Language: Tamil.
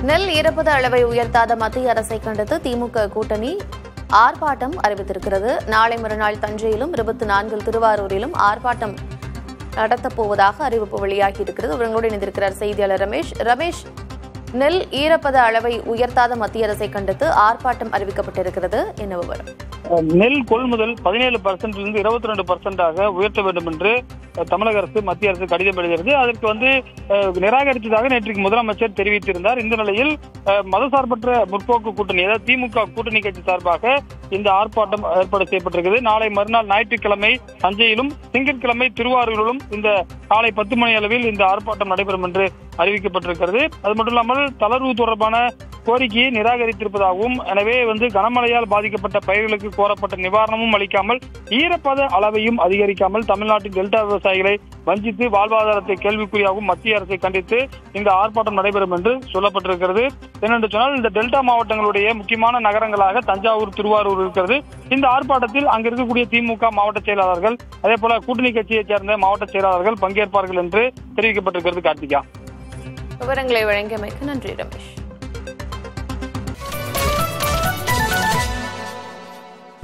நெல் ஈரப்பத அளவை உயர்த்தாத மத்திய அரசை கண்டித்து திமுக கூட்டணி ஆர்ப்பாட்டம் அறிவித்திருக்கிறது. நாளை மறுநாள் தஞ்சையிலும் 24 திருவாரூரிலும் ஆர்ப்பாட்டம் நடத்தப்போவதாக அறிவிப்பு வெளியாகியிருக்கிறது. அவர்களோடு இணைந்திருக்கிறார் செய்தியாளர் ரமேஷ். நெல் ஈரப்பத அளவை உயர்த்தாத மத்திய அரசை கண்டித்து ஆர்ப்பாட்டம் அறிவிக்கப்பட்டிருக்கிறது. என்ன விவரம்? நெல் கொள்முதல் 17% 22% உயர்த்த வேண்டும் என்று தமிழக அரசு மத்திய அரசு கடிதம் எழுதியது. அதற்கு நிராகரித்ததாக நேற்றைக்கு முதலமைச்சர் தெரிவித்திருந்தார். இந்த நிலையில் மதசார்பற்ற முற்போக்கு கூட்டணி, அதாவது திமுக கூட்டணி கட்சி சார்பாக இந்த ஆர்ப்பாட்டம் ஏற்பாடு செய்யப்பட்டிருக்கிறது. நாளை மறுநாள் ஞாயிற்றுக்கிழமை தஞ்சையிலும், திங்கட்கிழமை திருவாரூரிலும் இந்த காலை 10 மணி அளவில் இந்த ஆர்ப்பாட்டம் நடைபெறும் என்று அறிவிக்கப்பட்டிருக்கிறது. அது மட்டும் இல்லாமல் தளர்வு தொடர்பான கோரிக்கையை நிராகரித்திருப்பதாகவும், எனவே கனமழையால் பாதிக்கப்பட்ட பயிர்களுக்கு கோரப்பட்ட நிவாரணமும் அளிக்காமல் ஈரப்பத அளவையும் அதிகரிக்காமல் தமிழ்நாட்டின் டெல்டா விவசாயிகளை வஞ்சித்து வாழ்வாதாரத்தை கேள்விக்குறியாகவும் மத்திய அரசை கண்டித்து இந்த ஆர்ப்பாட்டம் நடைபெறும் என்று சொல்லப்பட்டிருக்கிறது. என்னென்று சொன்னால், இந்த டெல்டா மாவட்டங்களுடைய முக்கியமான நகரங்களாக தஞ்சாவூர், திருவாரூர் இருக்கிறது. இந்த ஆர்ப்பாட்டத்தில் அங்கு இருக்கக்கூடிய திமுக மாவட்ட செயலாளர்கள், அதே போல கூட்டணி கட்சியைச் சேர்ந்த மாவட்ட செயலாளர்கள் பங்கேற்பார்கள் என்று தெரிவிக்கப்பட்டிருக்கிறது. கார்த்திகா, விவரங்களை வழங்கியமைக்கு நன்றி ரமேஷ்.